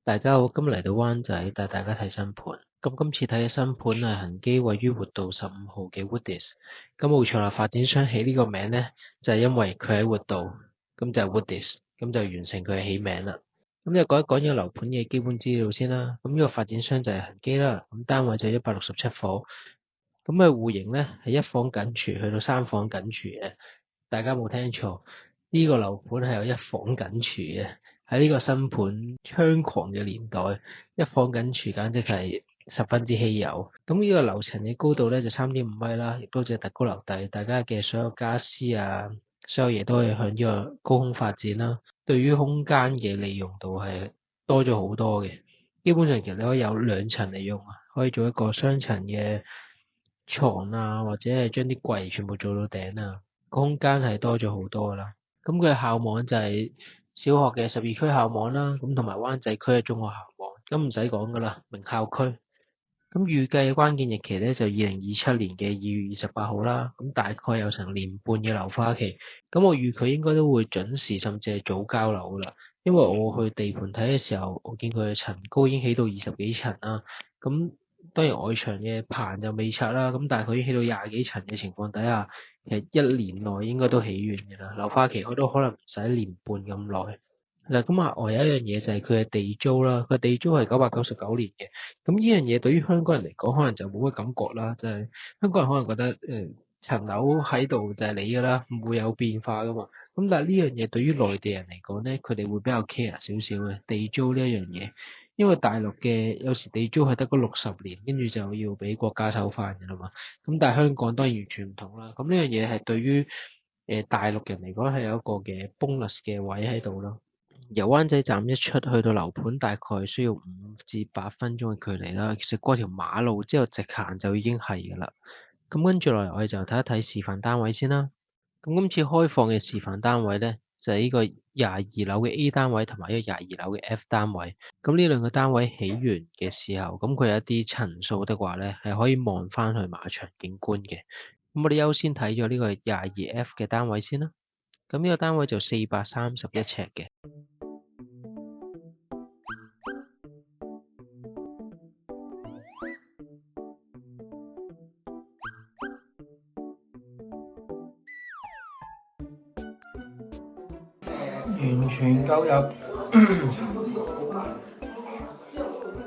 大家好，今日嚟到灣仔帶大家睇新盤。咁今次睇嘅新盤係恒基位於活道15號嘅 Woodies。咁冇錯啦，發展商起呢個名呢，就係因為佢喺活道，咁就係 Woodies，咁就完成佢嘅起名啦。咁就講一講呢個樓盤嘅基本資料先啦。咁呢個發展商就係恒基啦，咁單位就167伙。咁嘅戶型呢係一房緊廚去到三房緊廚嘅。大家冇聽錯，呢個樓盤係有一房緊廚嘅。喺呢個新盤猖狂嘅年代，一房緊廚簡直係十分之稀有。咁呢個樓層嘅高度咧就3.5米啦，亦都只係特高樓底，大家嘅所有家私啊，所有嘢都可以向呢個高空發展啦。對於空間嘅利用度係多咗好多嘅。基本上其實你可以有兩層嚟用啊，可以做一個雙層嘅床啊，或者係將啲櫃全部做到頂啊，空間係多咗好多啦。咁佢嘅校網就係小學嘅12區校網啦，咁同埋灣仔區嘅中學校網，咁唔使講噶啦，名校區。咁預計嘅關鍵日期咧就2027年嘅2月28號啦，咁大概有成年半嘅樓花期。咁我預佢應該都會準時甚至係早交樓噶啦，因為我去地盤睇嘅時候，我見佢嘅層高已經起到20幾層啦。咁當然外牆嘅棚就未拆啦，咁但係佢已經起到廿幾層嘅情況底下，其實一年內應該都起完嘅啦。樓花期佢都可能唔使年半咁耐。嗱，咁啊，我有一樣嘢就係佢嘅地租啦，佢地租係999年嘅。咁呢樣嘢對於香港人嚟講，可能就冇乜感覺啦，就係香港人可能覺得層樓喺度就係你噶啦，唔會有變化噶嘛。咁但係呢樣嘢對於內地人嚟講咧，佢哋會比較 care 少少嘅地租呢一樣嘢，因為大陸嘅有時地租係得嗰60年，跟住就要俾國家收翻嘅啦嘛。咁但係香港當然完全唔同啦。咁呢樣嘢係對於大陸人嚟講係有一個嘅 bonus 嘅位喺度咯。由灣仔站一出去到樓盤，大概需要5至8分鐘嘅距離啦。其實過條馬路之後直行就已經係噶啦。咁跟住落嚟，我哋就睇一睇示範單位先啦。咁今次開放嘅示範單位咧，就係呢個22樓嘅 A 單位同埋呢個22樓嘅 F 單位。咁呢兩個單位起完嘅時候，咁佢有一啲層數的話咧，係可以望翻去馬場景觀嘅。咁我哋優先睇咗呢個22F 嘅單位先啦。咁呢個單位就431尺嘅。完全夠入，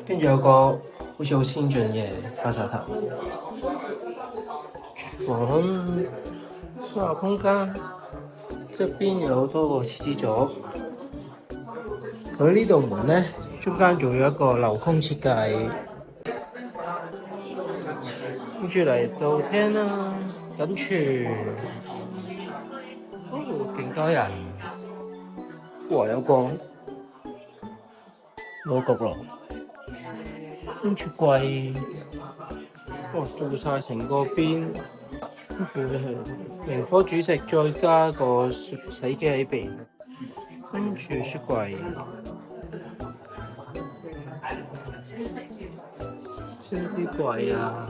跟住有個好似好先進嘅花灑頭，房收納空間側邊有好多個廁紙座，佢呢度門咧中間做咗一個鏤空設計，跟住嚟到廳啦，緊廚，勁多人，哇有光，冇焗爐，跟住櫃，哇做晒成個邊。跟住係明火煮食，再加個洗機喺邊，跟住雪櫃、超啲櫃啊，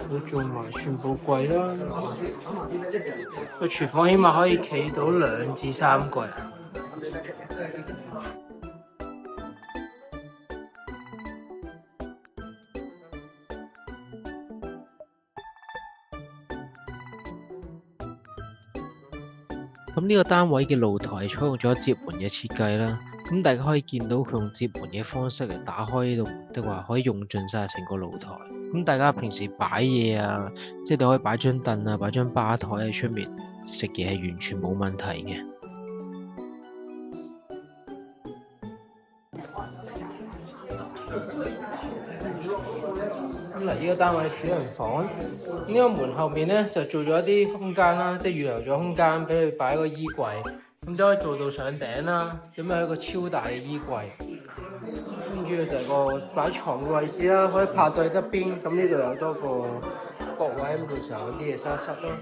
我做埋全部櫃啦。個廚房起碼可以企到2至3個人。咁呢個單位嘅露台係採用咗摺門嘅設計啦，咁大家可以見到佢用摺門嘅方式嚟打開呢度門的話，可以用盡晒成個露台。咁大家平時擺嘢啊，即係你可以擺張凳啊，擺張吧台喺出面食嘢係完全冇問題嘅。咁嚟呢個單位主人房，呢個門後面咧就做咗一啲空間啦，即係預留咗空間俾你擺個衣櫃，咁都可以做到上頂啦。咁有一個超大嘅衣櫃，跟住就係個擺床嘅位置啦，可以拍到喺側邊。咁呢度有多個角位，咁到時候有啲嘢塞一塞咯。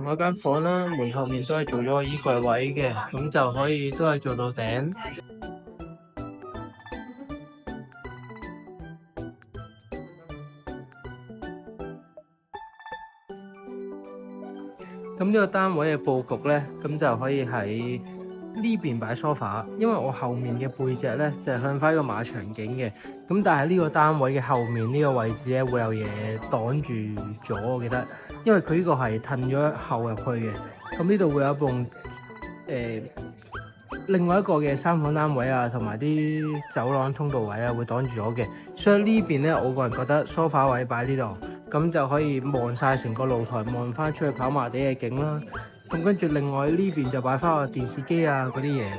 嗰間房啦，門後面都係做咗個衣櫃位嘅，咁就可以都係做到頂。咁呢個單位嘅佈局咧，咁就可以喺呢邊擺 sofa，因為我後面嘅背脊咧就係向翻一個馬場景嘅。咁但係呢個單位嘅後面呢個位置咧會有嘢擋住咗，我記得，因為佢呢個係褪咗後入去嘅。咁呢度會有一棟另外一個嘅三房單位啊，同埋啲走廊通道位啊會擋住咗嘅。所以呢邊咧，我個人覺得 sofa 位擺呢度。咁就可以望晒成個露台，望翻出去跑馬地嘅景啦。咁跟住另外呢邊就擺翻個電視機啊嗰啲嘢。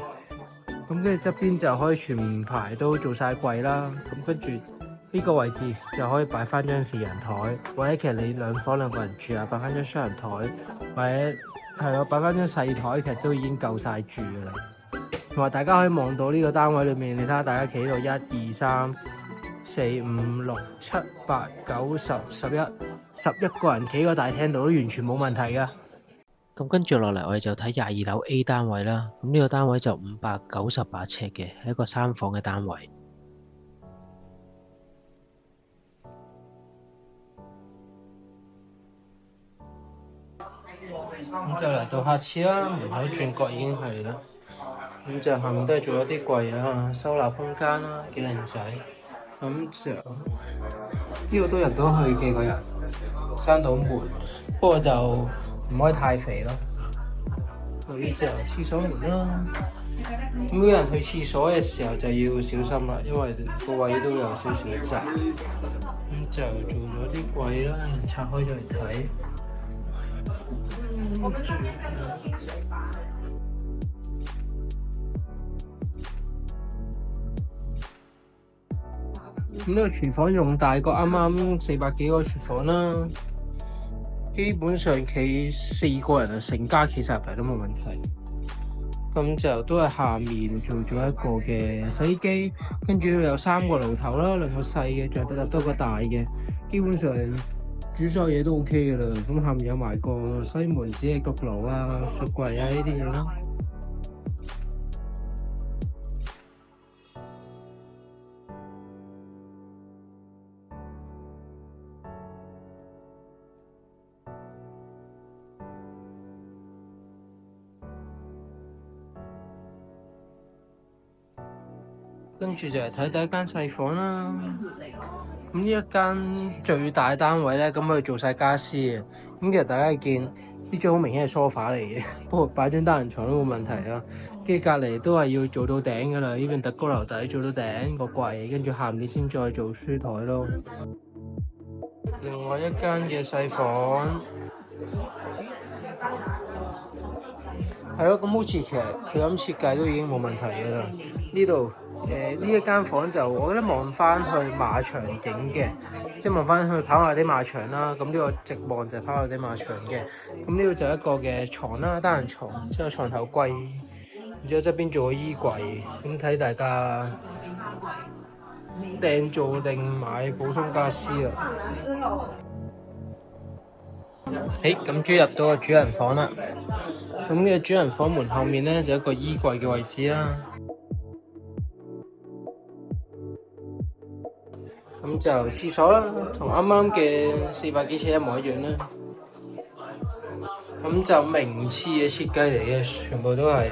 咁跟住側邊就可以全排都做晒櫃啦。咁跟住呢個位置就可以擺翻張四人台，或者其實你兩房兩個人住啊，擺翻張雙人台，或者係咯擺翻張細台，其實都已經夠晒住噶啦。同埋大家可以望到呢個單位裏面，你睇下大家企喺度1、2、3、4、5、6、7、8、9、10、11個人企個大廳度都完全冇問題噶。咁跟住落嚟，我哋就睇22樓 A 單位啦。咁呢個單位就598尺嘅，係一個3房嘅單位。咁就嚟到下次啦，門口轉角已經係啦。咁就下面都係做咗啲櫃啊，收納空間啦，幾靚仔。咁就呢度都入到去嘅個人，閂到門，不過就唔可以太肥咯。呢啲就廁所門啦。咁有人去廁所嘅時候就要小心啦，因為個位都有少少窄。咁就做咗啲櫃啦，拆開咗嚟睇。咁呢個廚房仲大過啱啱400幾個廚房啦，基本上企4個人啊，成家企晒入嚟都冇問題。咁就都係下面做咗一個嘅洗衣機，跟住有3個爐頭啦，2個細嘅，再得多個大嘅，基本上煮所有嘢都 OK 噶啦。咁下面有埋個西門子嘅焗爐啊、雪櫃啊呢啲嘢啦。跟住就嚟睇第一間細房啦。咁呢一間最大單位咧，咁佢做晒家私嘅。咁其實大家見呢張好明顯係 sofa 嚟嘅，不過擺張單人床都冇問題啦。跟住隔離都係要做到頂噶啦，呢邊特高樓底做到頂個櫃，跟住下面先再做書台咯。另外一間嘅細房。係咯，咁好似其實佢咁設計都已經冇問題㗎啦。呢度呢一間房就我覺得望翻去馬場景嘅，即係望翻去跑馬地馬場啦。咁呢個直望就係跑馬地馬場嘅。咁呢度就一個嘅床啦，單人床，之後床頭櫃，然之後側邊做個衣櫃。咁睇大家訂做定買普通家私啦。咁終於入到個主人房啦。咁呢個主人房門後面咧就一個衣櫃嘅位置啦。咁就廁所啦，同啱啱嘅400幾尺一模一樣啦。咁就名次嘅設計嚟嘅，全部都係。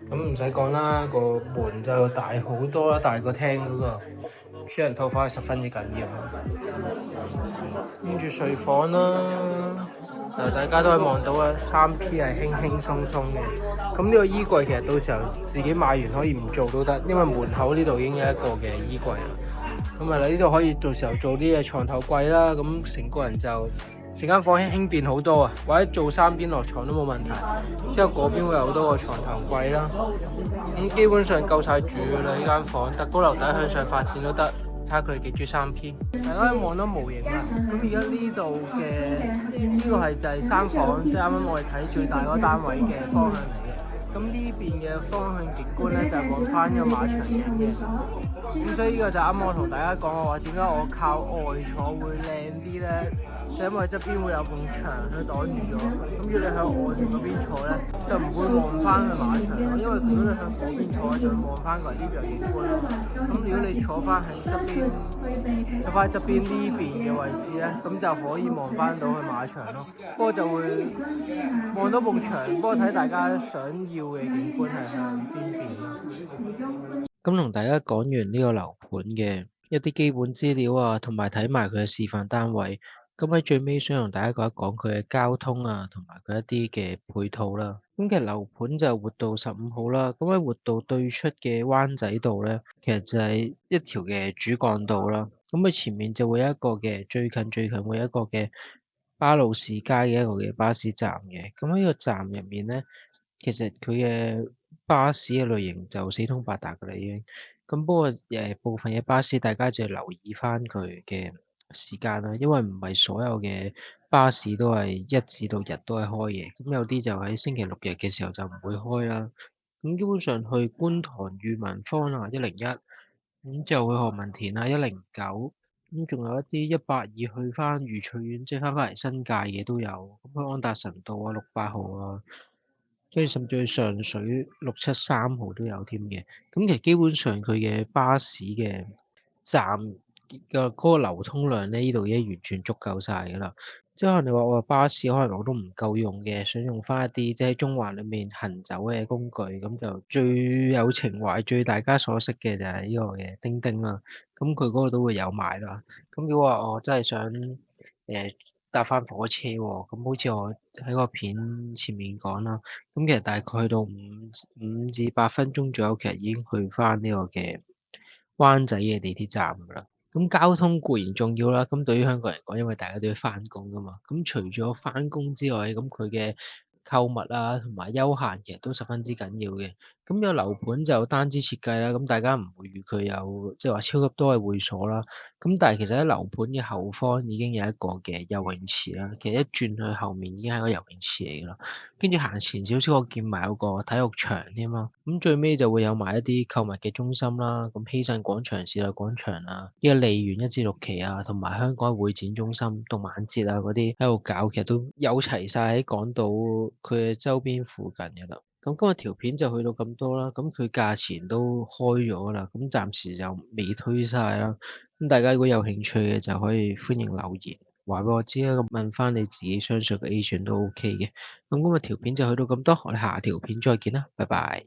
咁唔使講啦，個門就大好多啦，大過廳嗰個。主人套房係十分之緊要。跟住睡房啦。大家都可以望到啊，3P 係輕輕鬆鬆嘅。咁呢個衣櫃其實到時候自己買完可以唔做都得，因為門口呢度已經有一個嘅衣櫃啦。咁呢度可以到時候做啲嘅床頭櫃啦。咁成個人就成間房輕便好多啊，或者做3邊落床都冇問題。之後嗰邊會有好多個床頭櫃啦。咁基本上夠晒住㗎啦，呢間房特高樓底向上發展都得。睇下佢哋幾中意3P，大家可以望到模型啦。咁而家呢度嘅呢個係就係3房，即係啱啱我哋睇最大嗰個單位嘅方向嚟嘅。咁呢邊嘅方向景觀咧就係望翻一個馬場景嘅。咁所以呢個就啱啱我同大家講嘅話，點解我靠外坐會靚啲咧？就因為側邊會有埲牆去擋住咗。咁如果你向岸嗰邊坐咧，就唔會望翻去馬場咯。因為如果你向嗰邊坐，就會望翻過嚟呢邊有景觀咯。咁如果你坐翻喺側邊呢邊嘅位置咧，咁就可以望翻到去馬場咯。不過就會望到埲牆，不過睇大家想要嘅景觀係向邊邊咯。咁同大家講完呢個樓盤嘅一啲基本資料啊，同埋睇埋佢嘅示範單位。咁喺最尾想同大家講一講佢嘅交通啊，同埋佢一啲嘅配套啦。咁其實樓盤就活道15號啦。咁喺活道對出嘅灣仔道咧，其實就係一條嘅主幹道啦。咁佢前面就會有一個嘅最近會有一個嘅巴路士街嘅一個嘅巴士站嘅。咁喺呢個站入面咧，其實佢嘅巴士嘅類型就四通八達㗎啦已經。咁不過部分嘅巴士大家就要留意翻佢嘅時間啦，因為唔係所有嘅巴士都係一至到日都係開嘅，咁有啲就喺星期六日嘅時候就唔會開啦。咁基本上去觀塘裕民坊啊101，咁之後去何文田啊109，咁仲有一啲182去翻愉翠苑，即係翻嚟新界嘅都有。咁去安達臣道啊68號啊。跟住甚至去上水673號都有添嘅。咁其實基本上佢嘅巴士嘅站嘅嗰個流通量咧，呢度已經完全足夠晒㗎啦。即係可能你話我巴士可能我都唔夠用嘅，想用翻一啲即係喺中環裏面行走嘅工具，咁就最有情懷、最大家所識嘅就係呢個嘅叮叮啦。咁佢嗰個都會有賣啦。咁如果話我真係想搭翻火車喎，咁好似我喺個片前面講啦。咁其實大概去到5至8分鐘左右，其實已經去翻呢個嘅灣仔嘅地鐵站㗎啦。咁交通固然重要啦，咁對於香港人嚟講，因為大家都要翻工㗎嘛。咁除咗翻工之外，咁佢嘅購物啊，同埋休閒其實都十分之緊要嘅。咁有樓盤就單支設計啦，咁大家唔會預佢有即係話超級多嘅會所啦。咁但係其實喺樓盤嘅後方已經有一個嘅游泳池啦，其實一轉去後面已經係個游泳池嚟㗎啦。跟住行前少少，我見埋有個體育場添啊。咁最尾就會有埋一啲購物嘅中心啦，咁希慎廣場、時代廣場啊，呢個利園1至6期啊，同埋香港會展中心、動漫節啊嗰啲喺度搞，其實都有齊晒喺港島佢嘅周邊附近㗎啦。咁今日條片就去到咁多啦，咁佢價錢都開咗啦，咁暫時就未推晒啦。咁大家如果有興趣嘅就可以歡迎留言話俾我知啦，咁問翻你自己相信嘅 agent 都 OK 嘅。咁今日條片就去到咁多，我哋下條片再見啦，拜拜。